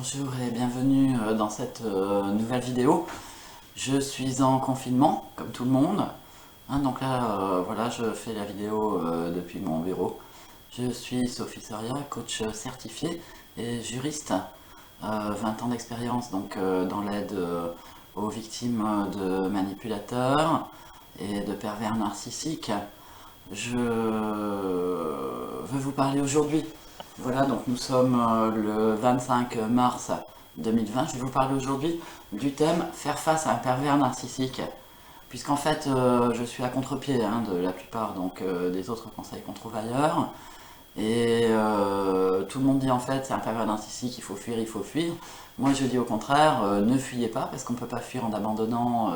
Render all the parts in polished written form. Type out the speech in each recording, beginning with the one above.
Bonjour et bienvenue dans cette nouvelle vidéo. Je suis en confinement, comme tout le monde. Donc là, voilà, je fais la vidéo depuis mon bureau. Je suis Sophie Soria, coach certifié et juriste. 20 ans d'expérience donc dans l'aide aux victimes de manipulateurs et de pervers narcissiques. Je veux vous parler aujourd'hui. Voilà, donc nous sommes le 25 mars 2020. Je vais vous parler aujourd'hui du thème faire face à un pervers narcissique. Puisqu'en fait, je suis à contre-pied de la plupart des autres conseils qu'on trouve ailleurs. Et tout le monde dit en fait c'est un pervers narcissique, il faut fuir, il faut fuir. Moi je dis au contraire, ne fuyez pas parce qu'on ne peut pas fuir en abandonnant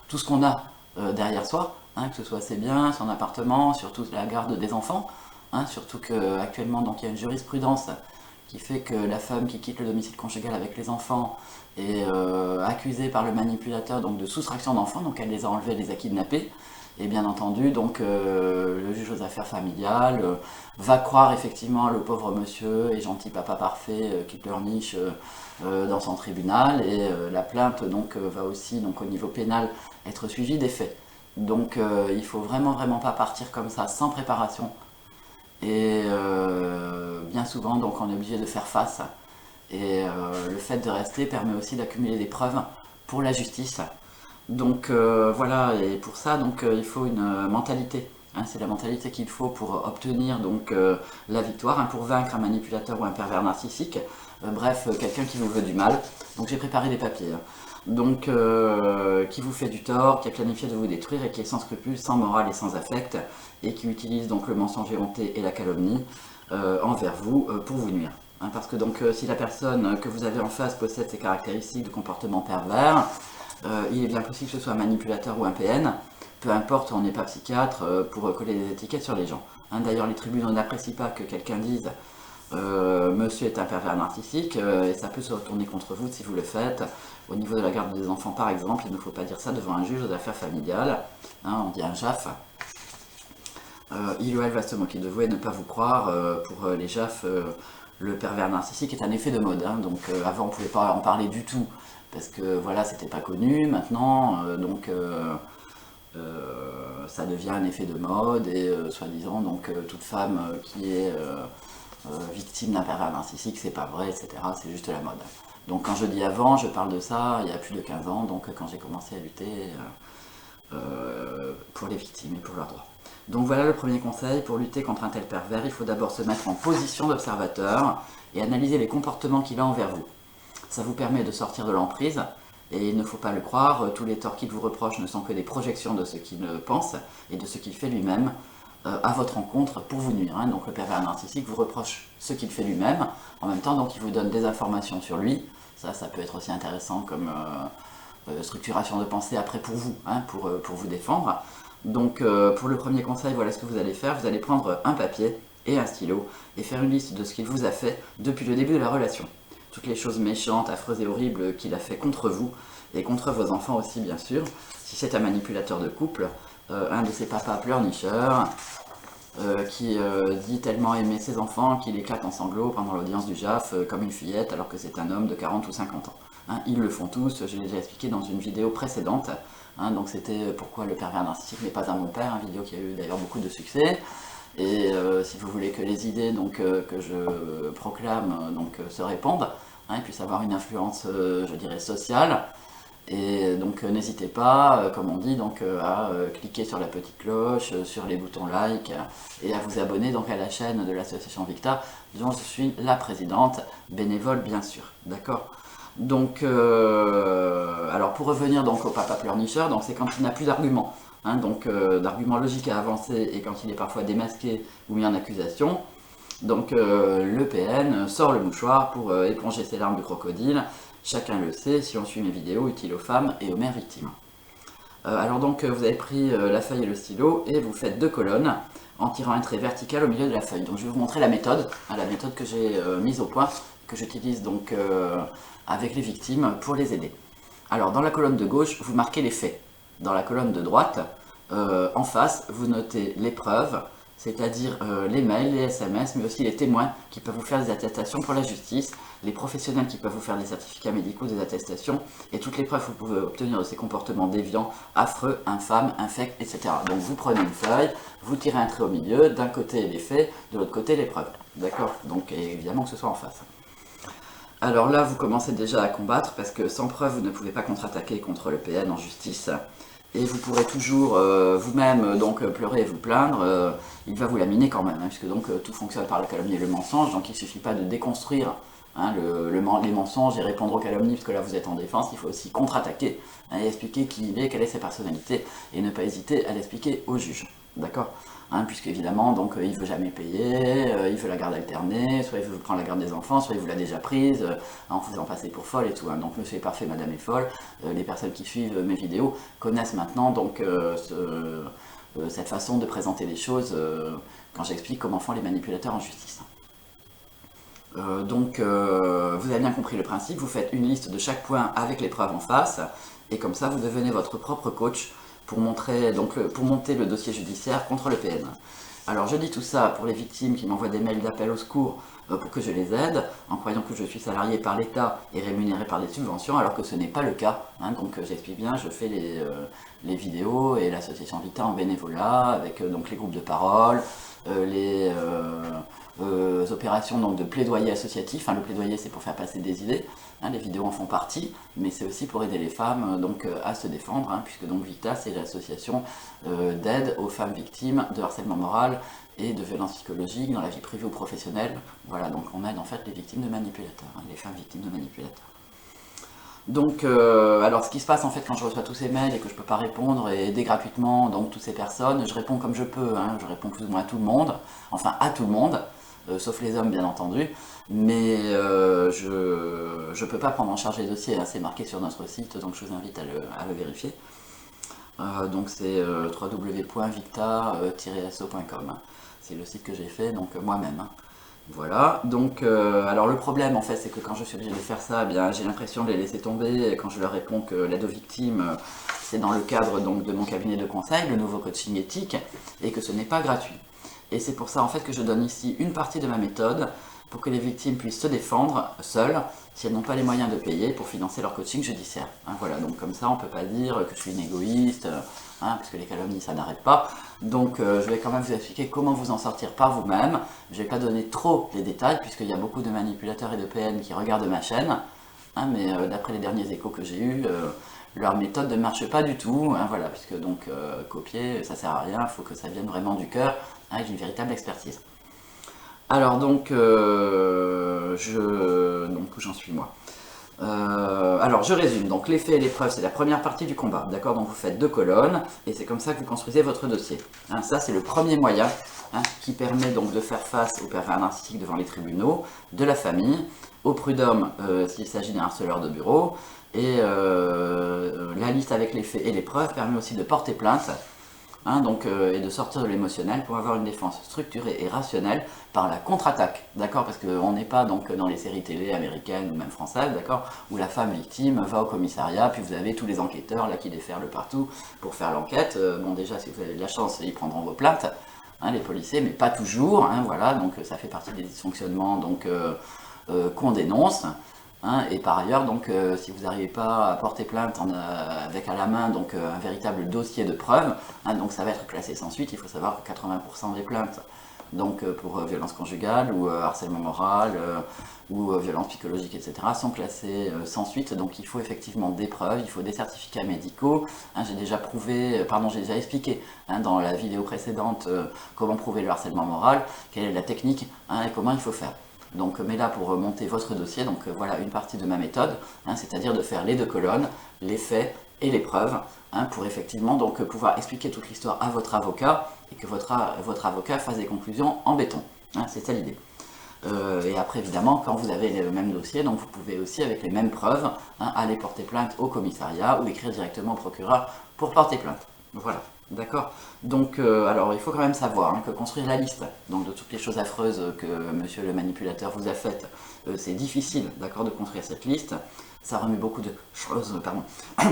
tout ce qu'on a derrière soi, que ce soit ses biens, son appartement, surtout la garde des enfants. Surtout qu'actuellement il y a une jurisprudence qui fait que la femme qui quitte le domicile conjugal avec les enfants est accusée par le manipulateur de soustraction d'enfants, donc elle les a enlevés, les a kidnappés. Et bien entendu, le juge aux affaires familiales va croire effectivement le pauvre monsieur et gentil papa parfait qui pleurniche dans son tribunal, et la plainte va aussi au niveau pénal être suivie des faits. Donc il faut vraiment pas partir comme ça sans préparation. Et bien souvent on est obligé de faire face. Et le fait de rester permet aussi d'accumuler des preuves pour la justice. Donc voilà, et pour ça il faut une mentalité. C'est la mentalité qu'il faut pour obtenir la victoire, pour vaincre un manipulateur ou un pervers narcissique. Bref, quelqu'un qui vous veut du mal. Donc j'ai préparé des papiers. Qui vous fait du tort, qui a planifié de vous détruire et qui est sans scrupules, sans morale et sans affect, et qui utilise le mensonge éhonté et la calomnie envers vous pour vous nuire. Parce que si la personne que vous avez en face possède ces caractéristiques de comportement pervers, il est bien possible que ce soit un manipulateur ou un PN, peu importe, on n'est pas psychiatre pour coller des étiquettes sur les gens. D'ailleurs, les tribunaux n'apprécient pas que quelqu'un dise monsieur est un pervers narcissique, et ça peut se retourner contre vous si vous le faites. Au niveau de la garde des enfants par exemple, il ne faut pas dire ça devant un juge aux affaires familiales, on dit un JAF. Il ou elle va se moquer de vous et ne pas vous croire. Pour les JAF, le pervers narcissique est un effet de mode, avant on ne pouvait pas en parler du tout, parce que voilà, c'était pas connu. Maintenant, ça devient un effet de mode, et soi-disant, toute femme qui est victime d'un pervers narcissique, c'est pas vrai, etc. C'est juste la mode. Donc quand je dis avant, je parle de ça il y a plus de 15 ans, quand j'ai commencé à lutter pour les victimes et pour leurs droits. Donc voilà le premier conseil: pour lutter contre un tel pervers, il faut d'abord se mettre en position d'observateur et analyser les comportements qu'il a envers vous. Ça vous permet de sortir de l'emprise, et il ne faut pas le croire, tous les torts qu'il vous reproche ne sont que des projections de ce qu'il pense et de ce qu'il fait lui-même à votre encontre pour vous nuire. Donc le pervers narcissique vous reproche ce qu'il fait lui-même, en même temps il vous donne des informations sur lui. Ça peut être aussi intéressant comme structuration de pensée après pour vous, pour vous défendre. Donc pour le premier conseil, voilà ce que vous allez faire: vous allez prendre un papier et un stylo et faire une liste de ce qu'il vous a fait depuis le début de la relation. Toutes les choses méchantes, affreuses et horribles qu'il a fait contre vous, et contre vos enfants aussi bien sûr, si c'est un manipulateur de couple, un de ces papas pleurnicheurs, qui dit tellement aimer ses enfants qu'il éclate en sanglots pendant l'audience du JAF comme une fillette alors que c'est un homme de 40 ou 50 ans. Ils le font tous, je l'ai déjà expliqué dans une vidéo précédente. Donc c'était pourquoi le pervers narcissique n'est pas un bon père, une vidéo qui a eu d'ailleurs beaucoup de succès. Et si vous voulez que les idées que je proclame se répandent, et puissent avoir une influence, je dirais, sociale, et n'hésitez pas, comme on dit, à cliquer sur la petite cloche, sur les boutons like, et à vous abonner à la chaîne de l'association Victa, dont je suis la présidente, bénévole bien sûr, d'accord. Alors pour revenir au papa pleurnicheur, c'est quand il n'a plus d'arguments, d'arguments logiques à avancer, et quand il est parfois démasqué ou mis en accusation. Le PN sort le mouchoir pour éponger ses larmes de crocodile. Chacun le sait si on suit mes vidéos utiles aux femmes et aux mères victimes. Alors vous avez pris la feuille et le stylo et vous faites 2 colonnes en tirant un trait vertical au milieu de la feuille. Donc je vais vous montrer la méthode que j'ai mise au point, que j'utilise avec les victimes pour les aider. Alors dans la colonne de gauche, vous marquez les faits. Dans la colonne de droite, en face, vous notez les preuves, c'est-à-dire les mails, les SMS, mais aussi les témoins qui peuvent vous faire des attestations pour la justice, les professionnels qui peuvent vous faire des certificats médicaux, des attestations, et toutes les preuves que vous pouvez obtenir de ces comportements déviants, affreux, infâmes, infects, etc. Donc vous prenez une feuille, vous tirez un trait au milieu, d'un côté les faits, de l'autre côté les preuves. D'accord? Donc évidemment que ce soit en face. Alors là, vous commencez déjà à combattre, parce que sans preuve, vous ne pouvez pas contre-attaquer contre le PN en justice. Et vous pourrez toujours vous-même donc pleurer et vous plaindre, il va vous laminer quand même, hein, puisque donc tout fonctionne par la calomnie et le mensonge, donc il ne suffit pas de déconstruire les mensonges et répondre aux calomnies, parce que là vous êtes en défense, il faut aussi contre-attaquer, hein, et expliquer qui il est, quelle est sa personnalité, et ne pas hésiter à l'expliquer au juge, d'accord, hein, puisque évidemment donc il ne veut jamais payer, il veut la garde alternée, soit il veut prendre la garde des enfants, soit il vous l'a déjà prise, en faisant passer pour folle et tout, hein. Donc monsieur est parfait, madame est folle, les personnes qui suivent mes vidéos connaissent maintenant donc cette façon de présenter les choses quand j'explique comment font les manipulateurs en justice. Vous avez bien compris le principe, vous faites une liste de chaque point avec les preuves en face, et comme ça vous devenez votre propre coach pour monter le dossier judiciaire contre le PN. Alors je dis tout ça pour les victimes qui m'envoient des mails d'appel au secours pour que je les aide, en croyant que je suis salarié par l'État et rémunéré par des subventions, alors que ce n'est pas le cas, hein. Donc j'explique bien, je fais les vidéos et l'association Vita en bénévolat, avec donc les groupes de parole, les opérations donc, de plaidoyer associatif, hein. Le plaidoyer c'est pour faire passer des idées, hein, les vidéos en font partie, mais c'est aussi pour aider les femmes à se défendre, hein, puisque donc Vita c'est l'association d'aide aux femmes victimes de harcèlement moral et de violences psychologiques dans la vie privée ou professionnelle. Voilà, donc on aide en fait les victimes de manipulateurs, hein, les femmes victimes de manipulateurs. Donc, alors ce qui se passe en fait quand je reçois tous ces mails et que je ne peux pas répondre et aider gratuitement donc toutes ces personnes, je réponds comme je peux, hein, je réponds plus ou moins à tout le monde, enfin à tout le monde, sauf les hommes bien entendu, mais je ne peux pas prendre en charge les dossiers, hein, c'est marqué sur notre site, donc je vous invite à le vérifier. Donc c'est www.victa-so.com, hein. C'est le site que j'ai fait, donc moi-même, hein. Voilà, donc alors le problème en fait c'est que quand je suis obligé de faire ça, eh bien j'ai l'impression de les laisser tomber, et quand je leur réponds que l'aide aux victimes c'est dans le cadre donc de mon cabinet de conseil, le nouveau coaching éthique, et que ce n'est pas gratuit. Et c'est pour ça en fait que je donne ici une partie de ma méthode pour que les victimes puissent se défendre seules si elles n'ont pas les moyens de payer pour financer leur coaching judiciaire, hein. Voilà, donc comme ça on ne peut pas dire que je suis une égoïste, hein, parce que les calomnies ça n'arrête pas. Donc je vais quand même vous expliquer comment vous en sortir par vous-même. Je ne vais pas donner trop les détails puisqu'il y a beaucoup de manipulateurs et de PN qui regardent ma chaîne, hein, mais d'après les derniers échos que j'ai eus, leur méthode ne marche pas du tout, hein, voilà, puisque donc copier ça sert à rien, il faut que ça vienne vraiment du cœur, hein, avec une véritable expertise. Alors donc, où j'en suis moi. Alors je résume, donc les faits et les preuves c'est la première partie du combat, d'accord, donc vous faites 2 colonnes, et c'est comme ça que vous construisez votre dossier, hein. Ça c'est le premier moyen, hein, qui permet donc de faire face aux pervers narcissiques devant les tribunaux, de la famille, au prud'homme s'il s'agit d'un harceleur de bureau, et la liste avec les faits et les preuves permet aussi de porter plainte, hein, et de sortir de l'émotionnel pour avoir une défense structurée et rationnelle par la contre-attaque, d'accord, parce qu'on n'est pas donc dans les séries télé américaines ou même françaises, d'accord, où la femme victime va au commissariat, puis vous avez tous les enquêteurs là qui déferlent partout pour faire l'enquête. Bon déjà si vous avez de la chance, ils prendront vos plaintes, hein, les policiers, mais pas toujours, hein, voilà, donc ça fait partie des dysfonctionnements qu'on dénonce. Hein, et par ailleurs, donc, si vous n'arrivez pas à porter plainte avec à la main donc, un véritable dossier de preuves, hein, donc ça va être classé sans suite. Il faut savoir que 80% des plaintes donc, pour violence conjugale ou harcèlement moral ou violence psychologique, etc. sont classées sans suite. Donc il faut effectivement des preuves, il faut des certificats médicaux. Hein, j'ai déjà expliqué, hein, dans la vidéo précédente comment prouver le harcèlement moral, quelle est la technique, hein, et comment il faut faire. Donc, mais là, pour monter votre dossier, donc voilà une partie de ma méthode, hein, c'est-à-dire de faire les 2 colonnes, les faits et les preuves, hein, pour effectivement donc, pouvoir expliquer toute l'histoire à votre avocat, et que votre avocat fasse des conclusions en béton, hein, c'est ça l'idée. Et après, évidemment, quand vous avez le même dossier, donc vous pouvez aussi, avec les mêmes preuves, hein, aller porter plainte au commissariat ou écrire directement au procureur pour porter plainte. Voilà. D'accord. Donc, alors il faut quand même savoir, hein, que construire la liste donc, de toutes les choses affreuses que monsieur le manipulateur vous a faites, c'est difficile, d'accord, de construire cette liste. Ça remue beaucoup de choses,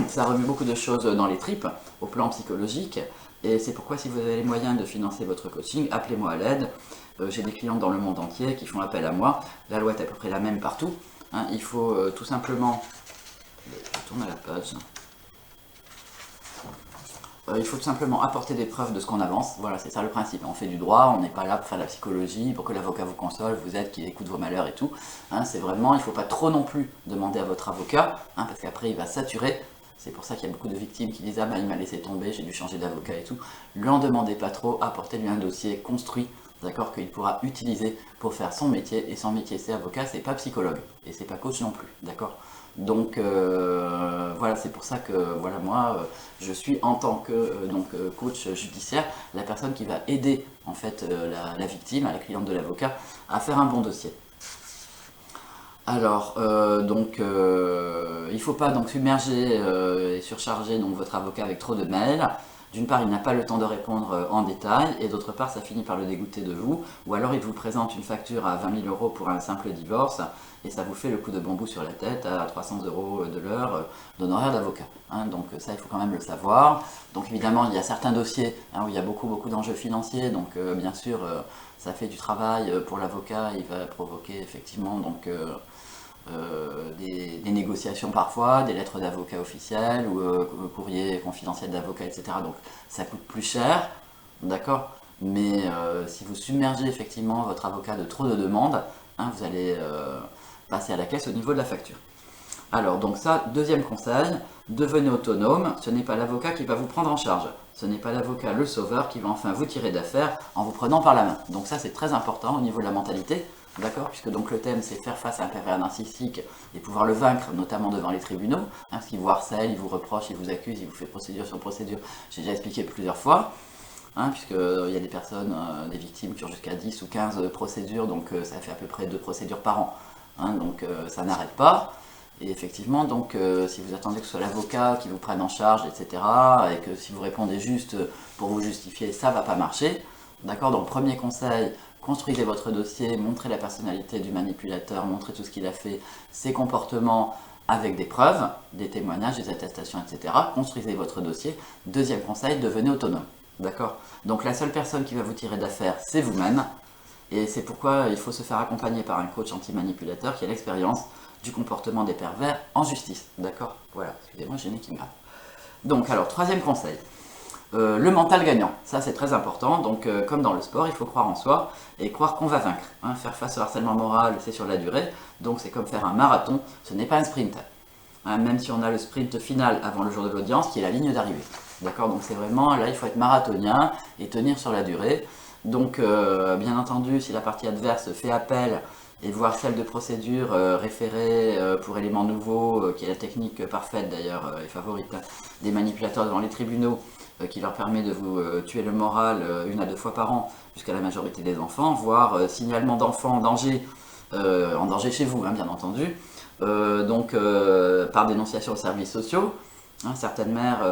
ça remue beaucoup de choses dans les tripes, au plan psychologique, Et c'est pourquoi si vous avez les moyens de financer votre coaching, appelez-moi à l'aide. J'ai des clients dans le monde entier qui font appel à moi. La loi est à peu près la même partout. Hein, il faut tout simplement... Je tourne à la page. Il faut tout simplement apporter des preuves de ce qu'on avance. Voilà, c'est ça le principe. On fait du droit, on n'est pas là pour faire de la psychologie, pour que l'avocat vous console, vous aide, qu'il écoute vos malheurs et tout. Hein, c'est vraiment, il ne faut pas trop non plus demander à votre avocat, hein, parce qu'après il va saturer. C'est pour ça qu'il y a beaucoup de victimes qui disent « Ah ben il m'a laissé tomber, j'ai dû changer d'avocat et tout ». Lui en demandez pas trop, apportez-lui un dossier construit, d'accord, qu'il pourra utiliser pour faire son métier. Et son métier c'est avocat, c'est pas psychologue. Et c'est pas coach non plus, d'accord. Donc voilà, c'est pour ça que voilà, moi je suis en tant que coach judiciaire la personne qui va aider en fait la victime, la cliente de l'avocat à faire un bon dossier. Alors il ne faut pas donc submerger et surcharger donc votre avocat avec trop de mails. D'une part, il n'a pas le temps de répondre en détail, et d'autre part, ça finit par le dégoûter de vous, ou alors il vous présente une facture à 20 000 € pour un simple divorce, et ça vous fait le coup de bambou sur la tête à 300 € de l'heure d'honoraires d'avocat. Hein, donc ça, il faut quand même le savoir. Donc évidemment, il y a certains dossiers où il y a beaucoup d'enjeux financiers, donc bien sûr, ça fait du travail pour l'avocat, il va provoquer effectivement donc... des négociations parfois, des lettres d'avocat officielles ou courrier confidentiel d'avocat, etc. Donc ça coûte plus cher, d'accord. Mais si vous submergez effectivement votre avocat de trop de demandes, hein, vous allez passer à la caisse au niveau de la facture. Alors donc ça, deuxième conseil, devenez autonome, ce n'est pas l'avocat qui va vous prendre en charge, ce n'est pas l'avocat le sauveur qui va enfin vous tirer d'affaire en vous prenant par la main. Donc ça c'est très important au niveau de la mentalité. D'accord, puisque donc le thème c'est faire face à un pervers narcissique et pouvoir le vaincre, notamment devant les tribunaux, hein, parce qu'il vous harcèle, il vous reproche, il vous accuse, il vous fait procédure sur procédure. J'ai déjà expliqué plusieurs fois, hein, puisqu'il y a des personnes, des victimes qui ont jusqu'à 10 ou 15 procédures, donc ça fait à peu près 2 procédures par an, hein, donc ça n'arrête pas. Et effectivement, donc si vous attendez que ce soit l'avocat qui vous prenne en charge, etc., et que si vous répondez juste pour vous justifier, ça ne va pas marcher. D'accord, donc premier conseil, construisez votre dossier, montrez la personnalité du manipulateur, montrez tout ce qu'il a fait, ses comportements avec des preuves, des témoignages, des attestations, etc. Construisez votre dossier. Deuxième conseil, devenez autonome. D'accord? Donc la seule personne qui va vous tirer d'affaire, c'est vous-même. Et c'est pourquoi il faut se faire accompagner par un coach anti-manipulateur qui a l'expérience du comportement des pervers en justice. D'accord? Voilà, excusez-moi, j'ai le nez qui me grave. Donc alors, troisième conseil. Le mental gagnant, ça c'est très important, donc comme dans le sport, il faut croire en soi et croire qu'on va vaincre. Hein. Faire face au harcèlement moral, c'est sur la durée, donc c'est comme faire un marathon, ce n'est pas un sprint. Hein, même si on a le sprint final avant le jour de l'audience, qui est la ligne d'arrivée. D'accord, donc c'est vraiment, là il faut être marathonien et tenir sur la durée. Donc bien entendu, si la partie adverse fait appel et voire celle de procédure référée pour éléments nouveaux, qui est la technique parfaite d'ailleurs et favorite des manipulateurs devant les tribunaux, qui leur permet de vous tuer le moral 1 à 2 fois par an jusqu'à la majorité des enfants, voire signalement d'enfants en danger chez vous, hein, bien entendu, par dénonciation aux services sociaux. Hein, certaines mères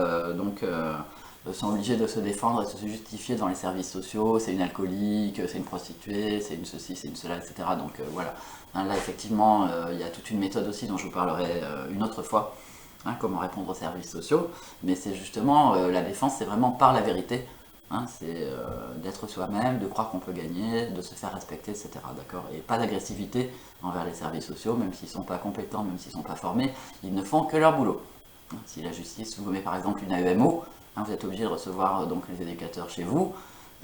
sont obligées de se défendre et de se justifier devant les services sociaux, c'est une alcoolique, c'est une prostituée, c'est une ceci, c'est une cela, etc. Donc voilà, hein, là effectivement il y a toute une méthode aussi dont je vous parlerai une autre fois. Hein, comment répondre aux services sociaux, mais c'est justement la défense, c'est vraiment par la vérité, hein, c'est d'être soi-même, de croire qu'on peut gagner, de se faire respecter, etc. D'accord, et pas d'agressivité envers les services sociaux, même s'ils ne sont pas compétents, même s'ils ne sont pas formés, ils ne font que leur boulot. Hein, si la justice vous met par exemple une AEMO, hein, vous êtes obligé de recevoir donc les éducateurs chez vous.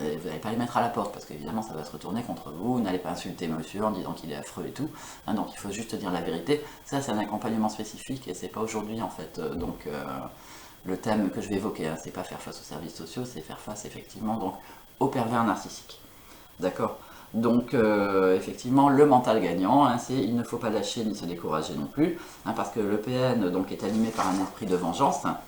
Et vous n'allez pas les mettre à la porte parce qu'évidemment ça va se retourner contre vous, vous n'allez pas insulter monsieur en disant qu'il est affreux et tout, hein, donc il faut juste dire la vérité. Ça c'est un accompagnement spécifique et c'est pas aujourd'hui en fait, le thème que je vais évoquer, hein, c'est pas faire face aux services sociaux, c'est faire face effectivement donc aux pervers narcissiques. D'accord. Donc effectivement le mental gagnant, hein, c'est il ne faut pas lâcher ni se décourager non plus, hein, parce que le PN donc, est animé par un esprit de vengeance, hein,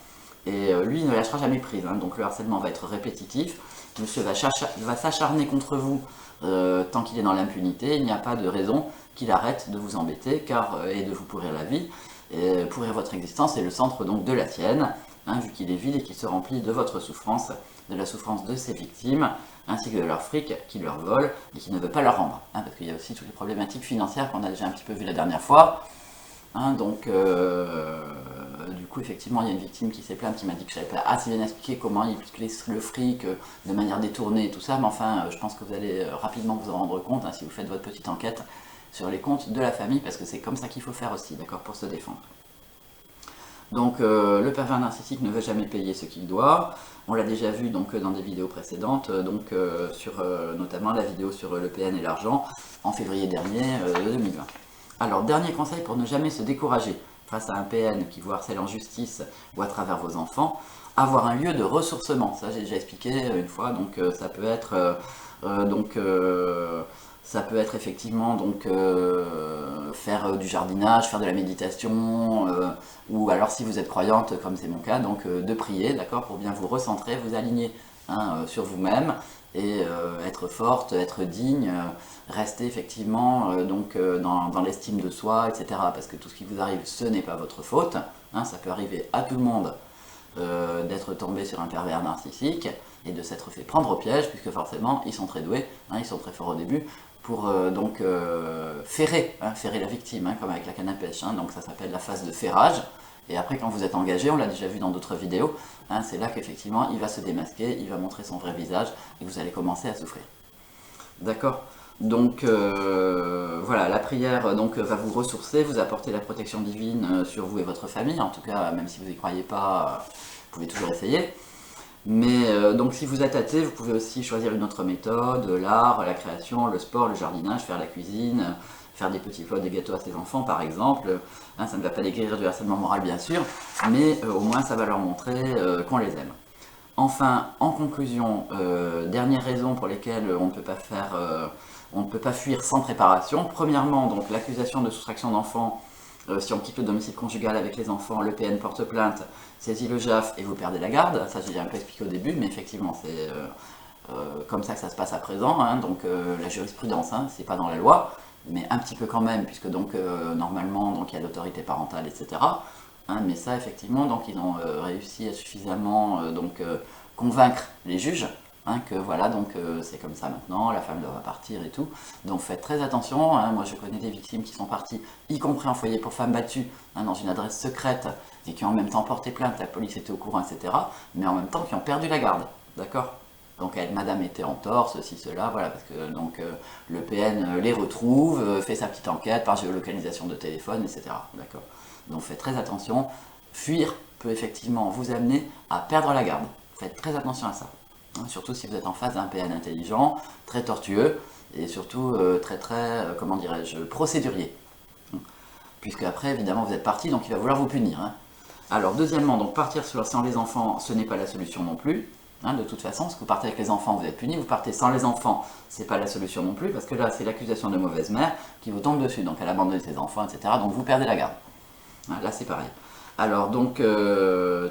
et lui il ne lâchera jamais prise, hein, donc le harcèlement va être répétitif. Monsieur va s'acharner contre vous tant qu'il est dans l'impunité, il n'y a pas de raison qu'il arrête de vous embêter et de vous pourrir la vie, et pourrir votre existence est le centre donc de la sienne, hein, vu qu'il est vide et qu'il se remplit de votre souffrance, de la souffrance de ses victimes, ainsi que de leur fric qui leur vole et qui ne veut pas leur rendre, hein, parce qu'il y a aussi toutes les problématiques financières qu'on a déjà un petit peu vues la dernière fois. Hein, donc du coup, effectivement, il y a une victime qui s'est plainte, qui m'a dit que je n'avais pas assez bien expliqué comment il utilise le fric de manière détournée et tout ça, mais enfin, je pense que vous allez rapidement vous en rendre compte si vous faites votre petite enquête sur les comptes de la famille, parce que c'est comme ça qu'il faut faire aussi, d'accord, pour se défendre. Donc le pervers narcissique ne veut jamais payer ce qu'il doit. On l'a déjà vu donc dans des vidéos précédentes, sur notamment la vidéo sur le PN et l'argent en février dernier 2020. Alors dernier conseil pour ne jamais se décourager face à un PN qui vous harcèle en justice ou à travers vos enfants, avoir un lieu de ressourcement. Ça j'ai déjà expliqué une fois, donc ça peut être ça peut être effectivement faire du jardinage, faire de la méditation, ou alors si vous êtes croyante, comme c'est mon cas, donc de prier, d'accord, pour bien vous recentrer, vous aligner sur vous-même et être forte, être digne, rester effectivement dans l'estime de soi, etc. Parce que tout ce qui vous arrive, ce n'est pas votre faute, ça peut arriver à tout le monde d'être tombé sur un pervers narcissique et de s'être fait prendre au piège, puisque forcément ils sont très doués, ils sont très forts au début, pour ferrer la victime, comme avec la canne à pêche, donc ça s'appelle la phase de ferrage, et après quand vous êtes engagé, on l'a déjà vu dans d'autres vidéos, c'est là qu'effectivement il va se démasquer, il va montrer son vrai visage, et vous allez commencer à souffrir. D'accord? Donc voilà, la prière va vous ressourcer, vous apporter la protection divine sur vous et votre famille, en tout cas, même si vous n'y croyez pas, vous pouvez toujours essayer. Mais donc si vous êtes athée, vous pouvez aussi choisir une autre méthode, l'art, la création, le sport, le jardinage, faire la cuisine, faire des petits plats, des gâteaux à ses enfants par exemple. Ça ne va pas les guérir du harcèlement moral bien sûr, mais au moins ça va leur montrer qu'on les aime. Enfin, en conclusion, dernière raison pour lesquelles on ne peut pas fuir sans préparation. Premièrement, donc l'accusation de soustraction d'enfants. Si on quitte le domicile conjugal avec les enfants, le PN porte plainte, saisit le JAF et vous perdez la garde. Ça j'ai un peu expliqué au début, mais effectivement c'est comme ça que ça se passe à présent. Donc la jurisprudence, c'est pas dans la loi, mais un petit peu quand même, puisque normalement il y a l'autorité parentale, etc. Mais ça effectivement, ils ont réussi à suffisamment convaincre les juges. Que voilà, c'est comme ça maintenant, la femme doit partir et tout. Donc faites très attention, moi je connais des victimes qui sont parties, y compris en foyer pour femmes battues, dans une adresse secrète, et qui ont en même temps porté plainte, la police était au courant, etc. Mais en même temps qui ont perdu la garde, d'accord? Donc madame était en tort, ceci, cela, voilà, parce que le PN les retrouve, fait sa petite enquête par géolocalisation de téléphone, etc. D'accord? Donc faites très attention, fuir peut effectivement vous amener à perdre la garde. Faites très attention à ça. Surtout si vous êtes en face d'un PN intelligent, très tortueux, et surtout comment dirais-je, procédurier. Puisque après, évidemment, vous êtes parti, donc il va vouloir vous punir. Alors, deuxièmement, partir sans les enfants, ce n'est pas la solution non plus. De toute façon, parce que vous partez avec les enfants, vous êtes puni, vous partez sans les enfants, c'est pas la solution non plus, parce que là, c'est l'accusation de mauvaise mère qui vous tombe dessus, donc elle abandonne ses enfants, etc., donc vous perdez la garde. Là, c'est pareil. Alors,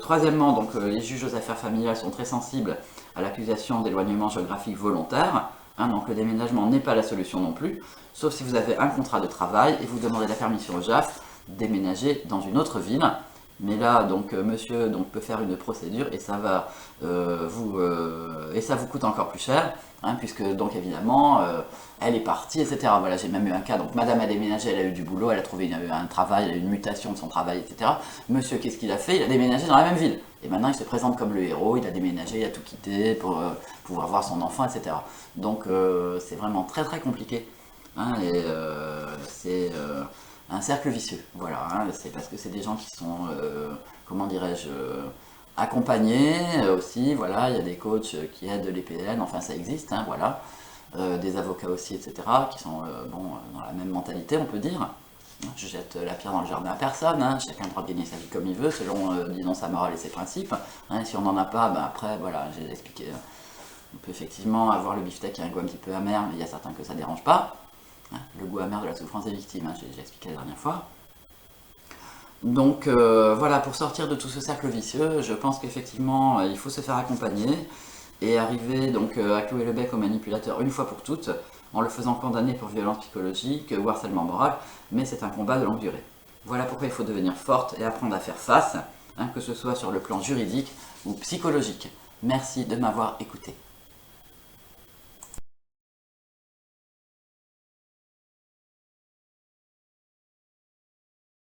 troisièmement, les juges aux affaires familiales sont très sensibles à l'accusation d'éloignement géographique volontaire. Donc le déménagement n'est pas la solution non plus, sauf si vous avez un contrat de travail et vous demandez la permission au JAF de déménager dans une autre ville. Mais là, monsieur peut faire une procédure et ça va ça vous coûte encore plus cher, puisque évidemment elle est partie, etc. Voilà, j'ai même eu un cas, madame a déménagé, elle a eu du boulot, elle a trouvé un travail, elle a eu une mutation de son travail, etc. Monsieur, qu'est-ce qu'il a fait? Il a déménagé dans la même ville. Et maintenant il se présente comme le héros, il a déménagé, il a tout quitté pour pouvoir voir son enfant, etc. Donc c'est vraiment très très compliqué. C'est un cercle vicieux, voilà, c'est parce que c'est des gens qui sont, comment dirais-je, accompagnés aussi, voilà, il y a des coachs qui aident les PN, enfin ça existe, voilà, des avocats aussi, etc., qui sont dans la même mentalité, on peut dire. Je jette la pierre dans le jardin à personne, chacun a le droit de gagner sa vie comme il veut, selon, disons, sa morale et ses principes. Si on n'en a pas, après, voilà, j'ai expliqué, on peut effectivement avoir le beefsteak qui a un goût un petit peu amer, mais il y a certains que ça ne dérange pas. Le goût amer de la souffrance des victimes, j'ai expliqué la dernière fois. Donc voilà, pour sortir de tout ce cercle vicieux, je pense qu'effectivement il faut se faire accompagner et arriver à clouer le bec au manipulateur une fois pour toutes, en le faisant condamner pour violence psychologique ou harcèlement moral, mais c'est un combat de longue durée. Voilà pourquoi il faut devenir forte et apprendre à faire face, que ce soit sur le plan juridique ou psychologique. Merci de m'avoir écouté.